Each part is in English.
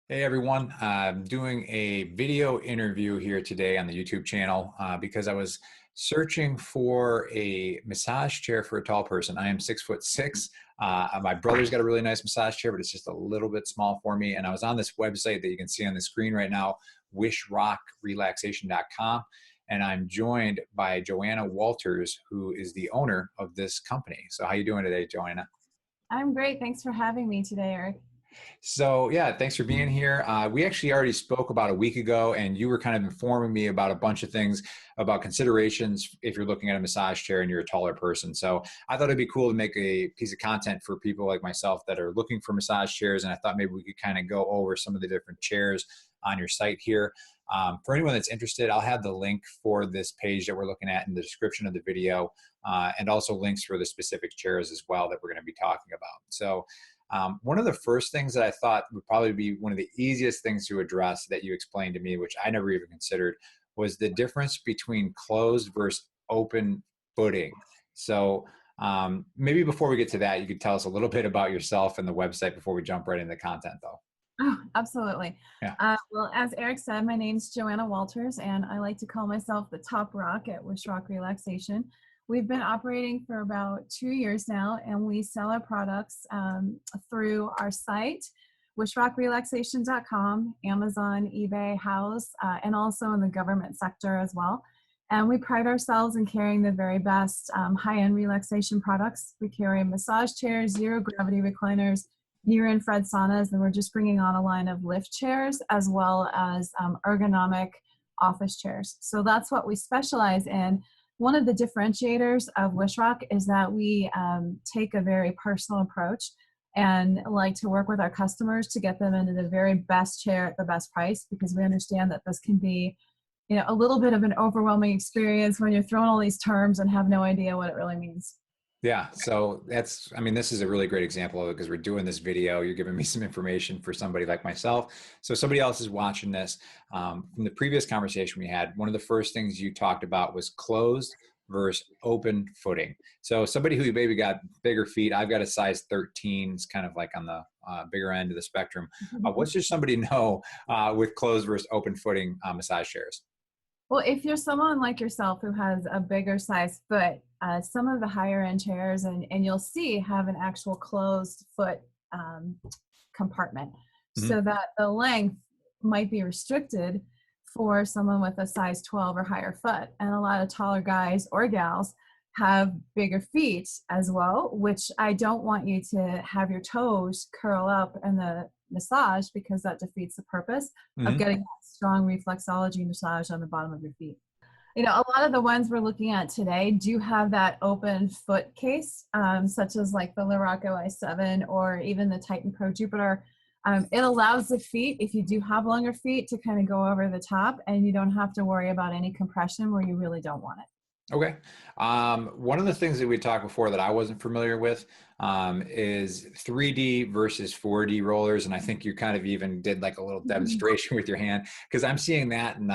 Hey everyone, I'm doing a video interview here today on the YouTube channel because I was searching for a massage chair for a tall person. I am 6'6". My brother's got a really nice massage chair, but it's just a little bit small for me. And I was on this website that you can see on the screen right now, wishrockrelaxation.com. And I'm joined by Joanna Walters, who is the owner of this company. So how you doing today, Joanna? I'm great. Thanks for having me today, Eric. So yeah, thanks for being here. We actually already spoke about a week ago, and you were kind of informing me about a bunch of things about considerations if you're looking at a massage chair and you're a taller person. So I thought it'd be cool to make a piece of content for people like myself that are looking for massage chairs, and I thought maybe we could kind of go over some of the different chairs on your site here. For anyone that's interested, I'll have the link for this page that we're looking at in the description of the video, and also links for the specific chairs as well that we're going to be talking about. So one of the first things that I thought would probably be one of the easiest things to address that you explained to me, which I never even considered, was the difference between closed versus open footing. So maybe before we get to that, you could tell us a little bit about yourself and the website before we jump right into the content, though. Oh, absolutely. Yeah. Well, as Eric said, my name's Joanna Walters, and I like to call myself the top rock at Wish Rock Relaxation. We've been operating for about 2 years now, and we sell our products through our site, wishrockrelaxation.com, Amazon, eBay, House, and also in the government sector as well. And we pride ourselves in carrying the very best high-end relaxation products. We carry massage chairs, zero gravity recliners, near-infrared saunas, and we're just bringing on a line of lift chairs as well as ergonomic office chairs. So that's what we specialize in. One of the differentiators of WishRock is that we take a very personal approach and like to work with our customers to get them into the very best chair at the best price, because we understand that this can be, a little bit of an overwhelming experience when you're throwing all these terms and have no idea what it really means. Yeah, so this is a really great example of it because we're doing this video. You're giving me some information for somebody like myself. So somebody else is watching this. From the previous conversation we had, one of the first things you talked about was closed versus open footing. So somebody who maybe got bigger feet, I've got a size 13, it's kind of like on the bigger end of the spectrum. What should somebody know with closed versus open footing massage chairs? Well, if you're someone like yourself who has a bigger size foot, some of the higher end chairs, and you'll see, have an actual closed foot compartment, so that the length might be restricted for someone with a size 12 or higher foot. And a lot of taller guys or gals have bigger feet as well, which I don't want you to have your toes curl up in the massage, because that defeats the purpose of getting that strong reflexology massage on the bottom of your feet. A lot of the ones we're looking at today do have that open foot case, such as like the Luraco i7 or even the Titan Pro Jupiter. It allows the feet, if you do have longer feet, to kind of go over the top, and you don't have to worry about any compression where you really don't want it. Okay. One of the things that we talked before that I wasn't familiar with is 3D versus 4D rollers. And I think you kind of even did like a little demonstration with your hand, because I'm seeing that. And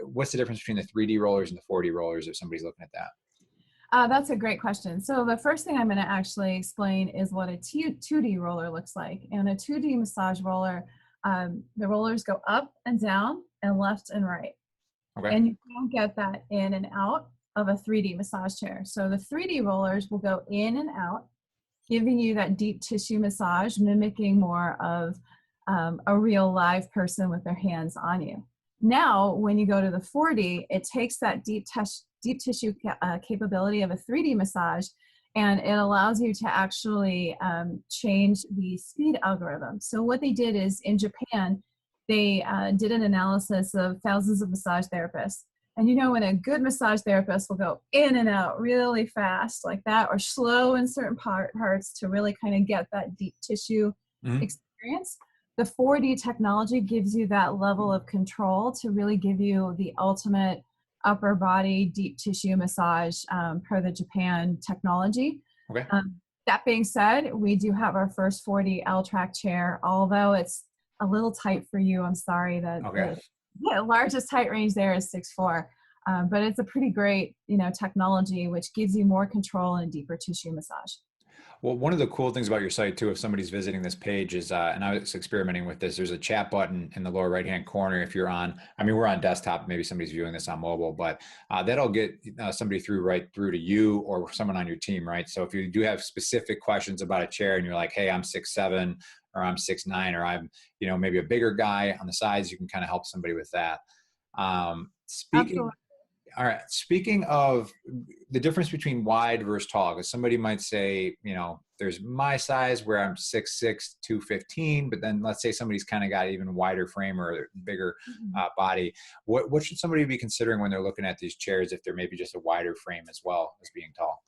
what's the difference between the 3D rollers and the 4D rollers if somebody's looking at that? That's a great question. So the first thing I'm going to actually explain is what a 2D roller looks like. And a 2D massage roller, the rollers go up and down and left and right. Okay. And you don't get that in and out of a 3D massage chair. So the 3D rollers will go in and out, giving you that deep tissue massage, mimicking more of a real live person with their hands on you. Now, when you go to the 4D, it takes that deep tissue capability of a 3D massage, and it allows you to actually change the speed algorithm. So what they did is, in Japan, they did an analysis of thousands of massage therapists. And when a good massage therapist will go in and out really fast like that, or slow in certain parts to really kind of get that deep tissue experience, the 4D technology gives you that level of control to really give you the ultimate upper body deep tissue massage per the Japan technology. Okay. That being said, we do have our first 4D L-track chair, although it's a little tight for you. I'm sorry that the largest height range there is 6'4", but it's a pretty great, technology which gives you more control and deeper tissue massage. Well, one of the cool things about your site too, if somebody's visiting this page is, and I was experimenting with this, there's a chat button in the lower right-hand corner. If you're on, I mean, we're on desktop, maybe somebody's viewing this on mobile, but that'll get somebody right through to you or someone on your team, right? So if you do have specific questions about a chair and you're like, hey, I'm 6'7", or I'm 6'9", or I'm, maybe a bigger guy on the sides, you can kind of help somebody with that. Speaking Absolutely. All right. Speaking of the difference between wide versus tall, because somebody might say, there's my size where I'm 6'6", 215, but then let's say somebody's kind of got even wider frame or bigger body. What should somebody be considering when they're looking at these chairs if they're maybe just a wider frame as well as being tall?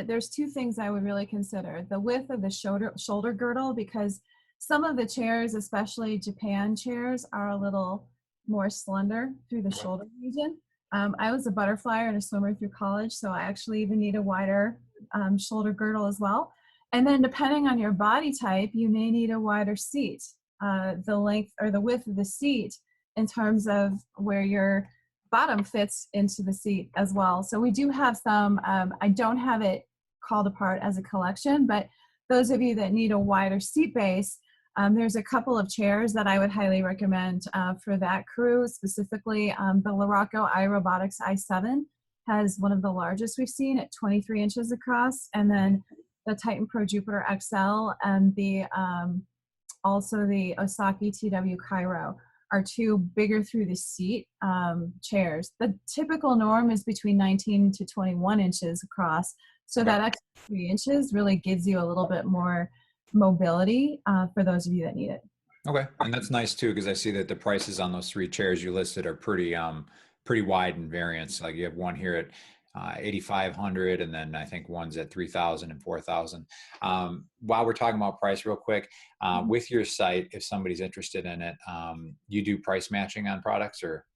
There's two things I would really consider. The width of the shoulder girdle, because some of the chairs, especially Japan chairs, are a little more slender through the shoulder region. I was a butterflyer and a swimmer through college, so I actually even need a wider shoulder girdle as well. And then depending on your body type, you may need a wider seat. The length or the width of the seat in terms of where your bottom fits into the seat as well. So we do have some, I don't have it called apart as a collection, but those of you that need a wider seat base, there's a couple of chairs that I would highly recommend for that crew. Specifically, the Luraco Robotics i7 has one of the largest we've seen at 23 inches across, and then the Titan Pro Jupiter XL and also the Osaki TW Cairo are two bigger through the seat chairs. The typical norm is between 19 to 21 inches across. So that extra 3 inches really gives you a little bit more mobility for those of you that need it. Okay. And that's nice too, because I see that the prices on those three chairs you listed are pretty wide in variance. Like you have one here at 8,500, and then I think one's at 3,000 and 4,000. While we're talking about price real quick, with your site, if somebody's interested in it, you do price matching on products or?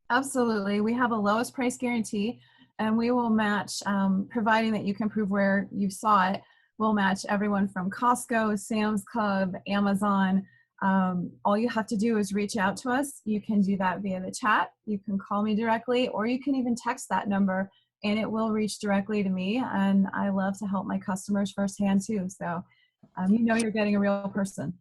Absolutely. We have a lowest price guarantee, and we will match, providing that you can prove where you saw it, we'll match everyone from Costco, Sam's Club, Amazon. All you have to do is reach out to us. You can do that via the chat. You can call me directly, or you can even text that number and it will reach directly to me. And I love to help my customers firsthand too. So you're getting a real person.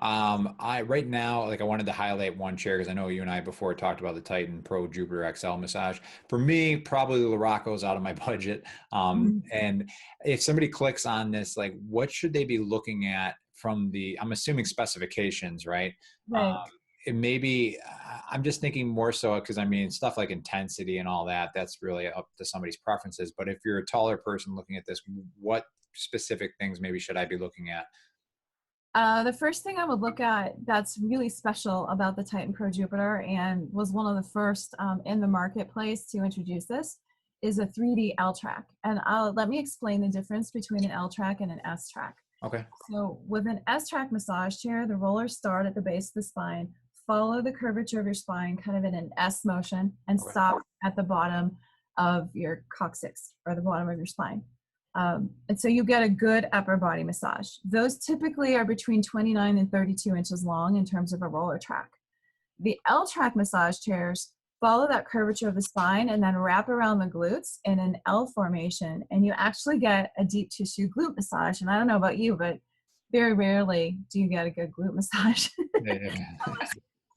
Right now, like I wanted to highlight one chair because I know you and I before talked about the Titan Pro Jupiter XL massage. For me, probably the Luraco is out of my budget. And if somebody clicks on this, like what should they be looking at from I'm assuming specifications, right? Right. It maybe, I'm just thinking more so because I mean, stuff like intensity and all that, that's really up to somebody's preferences. But if you're a taller person looking at this, what specific things maybe should I be looking at? The first thing I would look at that's really special about the Titan Pro Jupiter and was one of the first in the marketplace to introduce this is a 3D L track. And let me explain the difference between an L track and an S track. Okay. So with an S track massage chair, the rollers start at the base of the spine, follow the curvature of your spine kind of in an S motion, and stop at the bottom of your coccyx or the bottom of your spine. And so you get a good upper body massage. Those typically are between 29 and 32 inches long in terms of a roller track. The L track massage chairs follow that curvature of the spine and then wrap around the glutes in an L formation, and you actually get a deep tissue glute massage. And I don't know about you, but very rarely do you get a good glute massage.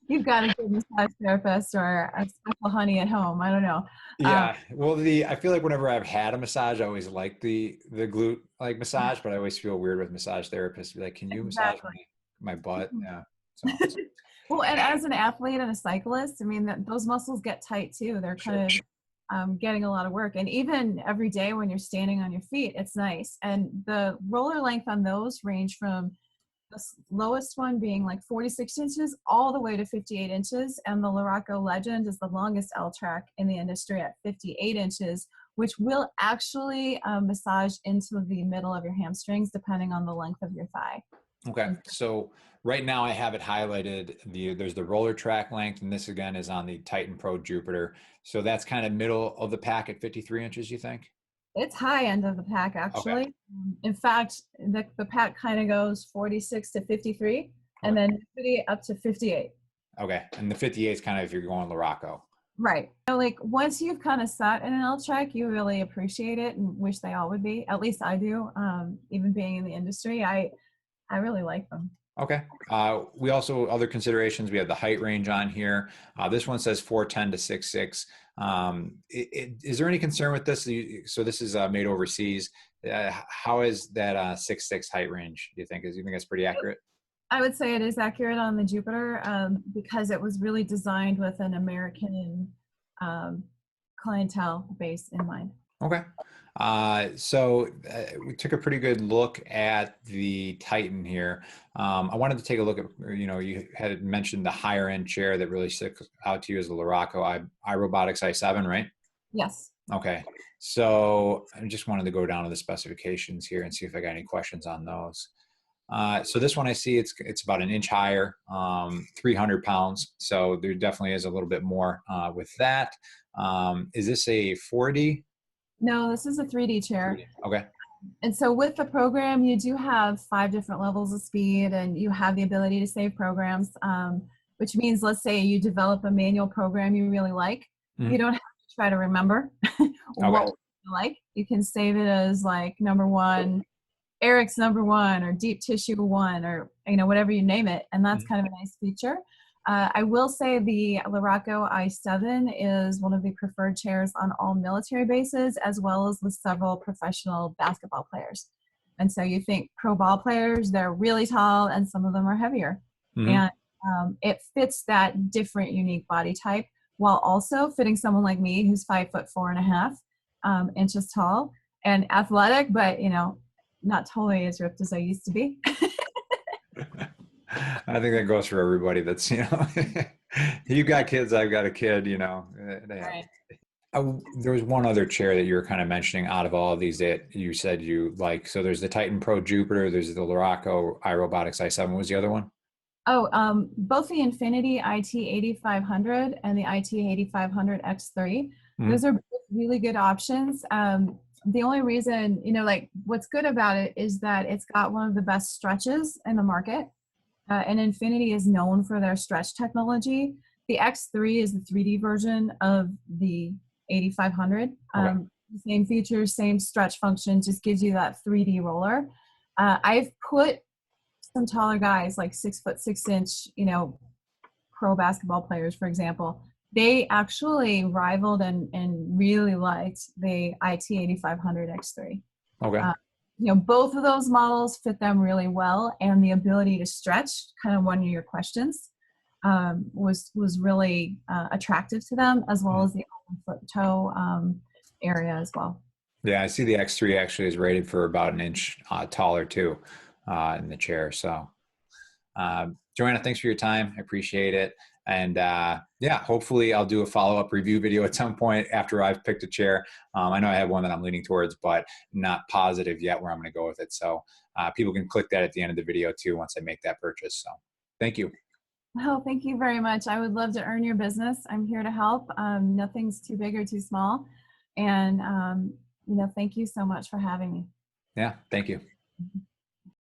You've got a good massage therapist or a special honey at home. I don't know. Yeah. Well, I feel like whenever I've had a massage, I always like the glute like massage, but I always feel weird with massage therapists. Be like, can you massage my butt? Yeah. So. Well, and as an athlete and a cyclist, I mean, those muscles get tight too. They're kind of getting a lot of work. And even every day when you're standing on your feet, it's nice. And the roller length on those range from the lowest one being like 46 inches all the way to 58 inches. And the Luraco Legend is the longest L track in the industry at 58 inches, which will actually massage into the middle of your hamstrings depending on the length of your thigh. Okay. So right now I have it highlighted. There's the roller track length, and this again is on the Titan Pro Jupiter. So that's kind of middle of the pack at 53 inches, you think? It's high end of the pack, actually. Okay. In fact, the pack kind of goes 46 to 53, and then up to 58. Okay. And the 58 is kind of if you're going Luraco. Right. So, like, once you've kind of sat in an L check, you really appreciate it and wish they all would be. At least I do. Even being in the industry, I really like them. Okay. We also, other considerations, we have the height range on here. This one says 4'10" to 6'6". Is there any concern with this? So this is made overseas. How is that 6'6" height range, do you think? You think that's pretty accurate? I would say it is accurate on the Jupiter because it was really designed with an American um, clientele base in mind. Okay. We took a pretty good look at the Titan here. I wanted to take a look at, you had mentioned the higher end chair that really sticks out to you as the Luraco iRobotics i7, right? Yes. Okay. So I just wanted to go down to the specifications here and see if I got any questions on those. So this one I see it's about an inch higher, 300 pounds. So there definitely is a little bit more with that. Is this a 4D? No, this is a 3D chair. Okay. And so with the program, you do have 5 different levels of speed and you have the ability to save programs, which means, let's say you develop a manual program you really like. Mhm. You don't have to try to remember what you like. You can save it as like number 1, Eric's number 1, or deep tissue 1, or whatever you name it, and that's Mhm. kind of a nice feature. I will say the Luraco i7 is one of the preferred chairs on all military bases, as well as with several professional basketball players. And so you think pro ball players, they're really tall, and some of them are heavier, Mhm. and it fits that different, unique body type, while also fitting someone like me, who's 5'4.5" inches tall and athletic, but not totally as ripped as I used to be. I think that goes for everybody. That's, you got kids, I've got a kid, they happen. Right. There was one other chair that you were kind of mentioning out of all of these that you said you like. So there's the Titan Pro Jupiter, there's the Luraco iRobotics i7. What was the other one? Oh, both the Infinity IT8500 and the IT8500 X3. Mhm. Those are both really good options. The only reason, like, what's good about it is that it's got one of the best stretches in the market. And Infinity is known for their stretch technology. The X3 is the 3D version of the 8500. Okay. Same features, same stretch function, just gives you that 3D roller. I've put some taller guys, like 6'6", pro basketball players, for example. They actually rivaled and really liked the IT8500 X3. Okay. Both of those models fit them really well, and the ability to stretch, kind of one of your questions, was really attractive to them, as well Mhm. as the foot toe area as well. Yeah, I see the X3 actually is rated for about an inch taller too in the chair. So, Joanna, thanks for your time. I appreciate it. And yeah, hopefully I'll do a follow-up review video at some point after I've picked a chair. I know I have one that I'm leaning towards, but not positive yet where I'm going to go with it. So people can click that at the end of the video too once I make that purchase. So thank you. Oh, thank you very much. I would love to earn your business. I'm here to help. Nothing's too big or too small. And, thank you so much for having me. Yeah, thank you.